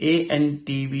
ANTV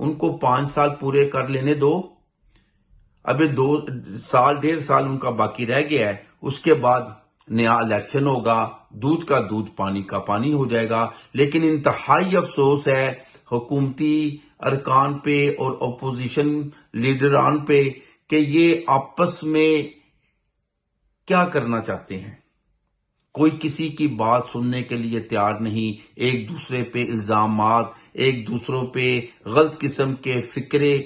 ان کو 5 سال پورے کر لینے دو. ابھی 2 سال 1.5 سال ان کا باقی رہ گیا ہے. اس کے بعد نیا الیکشن ہوگا، دودھ کا دودھ پانی کا پانی ہو جائے گا. لیکن انتہائی افسوس ہے حکومتی ارکان پہ اور اپوزیشن لیڈران پہ کہ یہ آپس میں کیا کرنا چاہتے ہیں. کوئی کسی کی بات سننے کے لیے تیار نہیں. ایک دوسرے پہ الزامات، ایک دوسروں پہ غلط قسم کے فکرے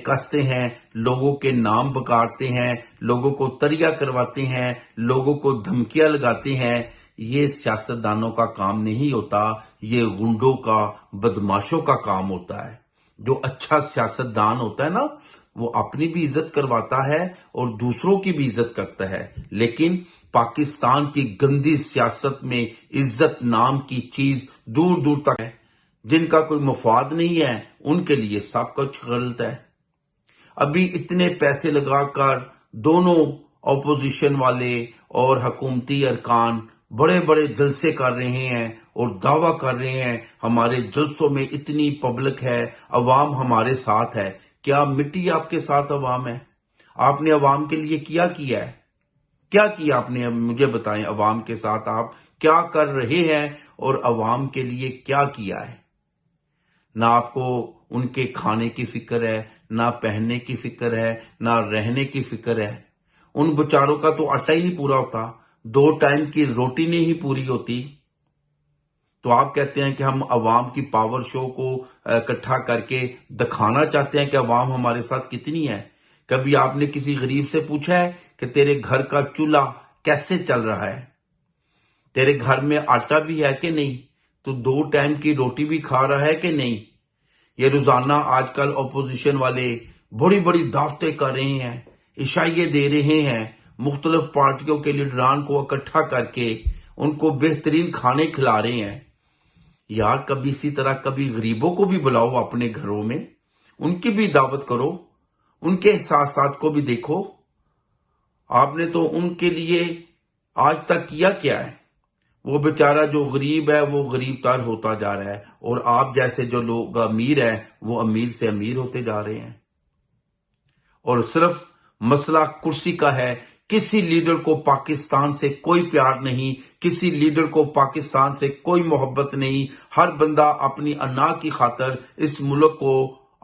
کستے ہیں، لوگوں کے نام بکارتے ہیں، لوگوں کو طریہ کرواتے ہیں، لوگوں کو دھمکیاں لگاتے ہیں. یہ سیاستدانوں کا کام نہیں ہوتا، یہ غنڈوں کا، بدماشوں کا کام ہوتا ہے. جو اچھا سیاستدان ہوتا ہے نا، وہ اپنی بھی عزت کرواتا ہے اور دوسروں کی بھی عزت کرتا ہے. لیکن پاکستان کی گندی سیاست میں عزت نام کی چیز دور دور تک ہے. جن کا کوئی مفاد نہیں ہے ان کے لیے سب کچھ غلط ہے. ابھی اتنے پیسے لگا کر دونوں اپوزیشن والے اور حکومتی ارکان بڑے بڑے جلسے کر رہے ہیں اور دعویٰ کر رہے ہیں ہمارے جلسوں میں اتنی پبلک ہے، عوام ہمارے ساتھ ہے. کیا مٹی آپ کے ساتھ عوام ہے؟ آپ نے عوام کے لیے کیا ہے؟ کیا کیا آپ نے؟ مجھے بتائیں، عوام کے ساتھ آپ کیا کر رہے ہیں اور عوام کے لیے کیا کیا ہے؟ نہ آپ کو ان کے کھانے کی فکر ہے، نہ پہننے کی فکر ہے، نہ رہنے کی فکر ہے. ان بیچاروں کا تو آٹا ہی نہیں پورا ہوتا، 2 ٹائم کی روٹی نہیں ہی پوری ہوتی. تو آپ کہتے ہیں کہ ہم عوام کی پاور شو کو اکٹھا کر کے دکھانا چاہتے ہیں کہ عوام ہمارے ساتھ کتنی ہے. کبھی آپ نے کسی غریب سے پوچھا ہے کہ تیرے گھر کا چولہا کیسے چل رہا ہے؟ تیرے گھر میں آٹا بھی ہے کہ نہیں؟ تو 2 ٹائم کی روٹی بھی کھا رہا ہے کہ نہیں؟ یہ روزانہ آج کل اپوزیشن والے بڑی بڑی دعوتیں کر رہے ہیں، عشائیے دے رہے ہیں، مختلف پارٹیوں کے لیڈران کو اکٹھا کر کے ان کو بہترین کھانے کھلا رہے ہیں. یار کبھی اسی طرح کبھی غریبوں کو بھی بلاؤ اپنے گھروں میں، ان کی بھی دعوت کرو، ان کے احساسات کو بھی دیکھو. آپ نے تو ان کے لیے آج تک کیا ہے؟ وہ بیچارہ جو غریب ہے وہ غریب تر ہوتا جا رہا ہے، اور آپ جیسے جو لوگ امیر ہیں وہ امیر سے امیر ہوتے جا رہے ہیں. اور صرف مسئلہ کرسی کا ہے. کسی لیڈر کو پاکستان سے کوئی پیار نہیں، کسی لیڈر کو پاکستان سے کوئی محبت نہیں. ہر بندہ اپنی انا کی خاطر اس ملک کو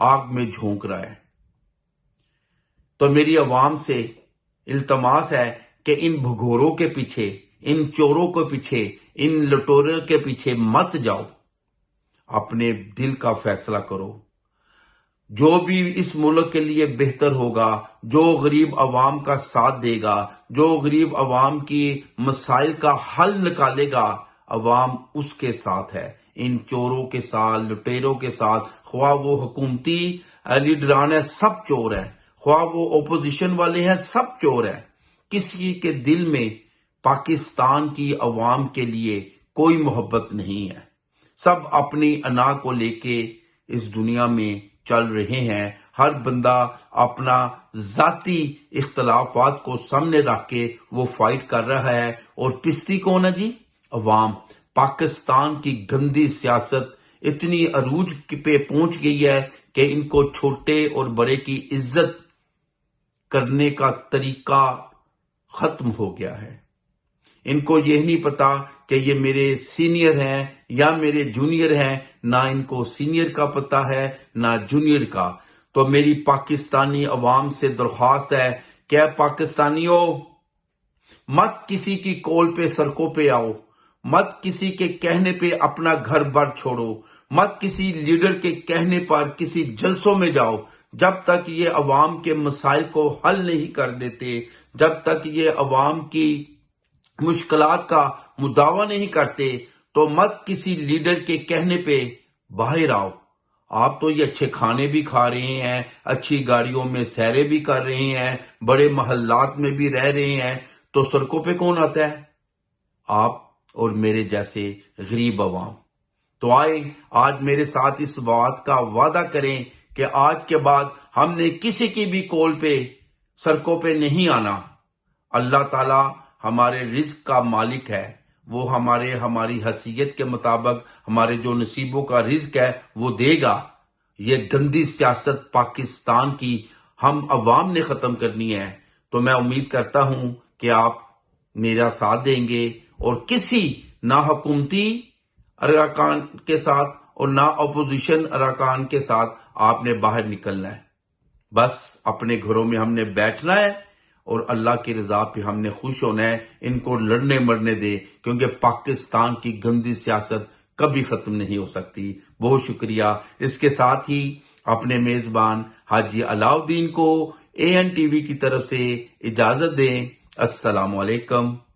آگ میں جھونک رہا ہے. تو میری عوام سے التماس ہے کہ ان بھگوروں کے پیچھے، ان چوروں کے پیچھے، ان لٹوروں کے پیچھے مت جاؤ. اپنے دل کا فیصلہ کرو. جو بھی اس ملک کے لیے بہتر ہوگا، جو غریب عوام کا ساتھ دے گا، جو غریب عوام کی مسائل کا حل نکالے گا، عوام اس کے ساتھ ہے. ان چوروں کے ساتھ، لٹیروں کے ساتھ، خواہ وہ حکومتی لیڈران ہیں سب چور ہیں، خواہ وہ اپوزیشن والے ہیں سب چور ہیں. کسی کے دل میں پاکستان کی عوام کے لیے کوئی محبت نہیں ہے. سب اپنی انا کو لے کے اس دنیا میں چل رہے ہیں. ہر بندہ اپنا ذاتی اختلافات کو سامنے رکھ کے وہ فائٹ کر رہا ہے. اور پستی کون ہے جی؟ عوام. پاکستان کی گندی سیاست اتنی عروج پہ پہنچ گئی ہے کہ ان کو چھوٹے اور بڑے کی عزت کرنے کا طریقہ ختم ہو گیا ہے. ان کو یہ نہیں پتا کہ یہ میرے سینئر ہیں یا میرے جونیئر ہیں. نہ ان کو سینئر کا پتا ہے نہ جونیئر کا. تو میری پاکستانی عوام سے درخواست ہے کہ پاکستانیوں، مت کسی کی کول پہ سڑکوں پہ آؤ، مت کسی کے کہنے پہ اپنا گھر بار چھوڑو، مت کسی لیڈر کے کہنے پر کسی جلسوں میں جاؤ. جب تک یہ عوام کے مسائل کو حل نہیں کر دیتے، جب تک یہ عوام کی مشکلات کا مداوع نہیں کرتے، تو مت کسی لیڈر کے کہنے پہ باہر آؤ. آپ تو یہ اچھے کھانے بھی کھا رہے ہیں، اچھی گاڑیوں میں سیرے بھی کر رہے ہیں، بڑے محلات میں بھی رہ رہے ہیں، تو سڑکوں پہ کون آتا ہے؟ آپ اور میرے جیسے غریب عوام. تو آئے آج میرے ساتھ اس بات کا وعدہ کریں کہ آج کے بعد ہم نے کسی کی بھی کول پہ سڑکوں پہ نہیں آنا. اللہ تعالی ہمارے رزق کا مالک ہے، وہ ہماری حیثیت کے مطابق ہمارے جو نصیبوں کا رزق ہے وہ دے گا. یہ گندی سیاست پاکستان کی ہم عوام نے ختم کرنی ہے، تو میں امید کرتا ہوں کہ آپ میرا ساتھ دیں گے اور کسی نہ حکومتی ارکان کے ساتھ اور نہ اپوزیشن ارکان کے ساتھ آپ نے باہر نکلنا ہے۔ بس اپنے گھروں میں ہم نے بیٹھنا ہے اور اللہ کی رضا پہ ہم نے خوش ہونا ہے۔ ان کو لڑنے مرنے دے، کیونکہ پاکستان کی گندی سیاست کبھی ختم نہیں ہو سکتی۔ بہت شکریہ۔ اس کے ساتھ ہی اپنے میزبان حاجی علاؤ الدین کو AN TV کی طرف سے اجازت دیں۔ السلام علیکم۔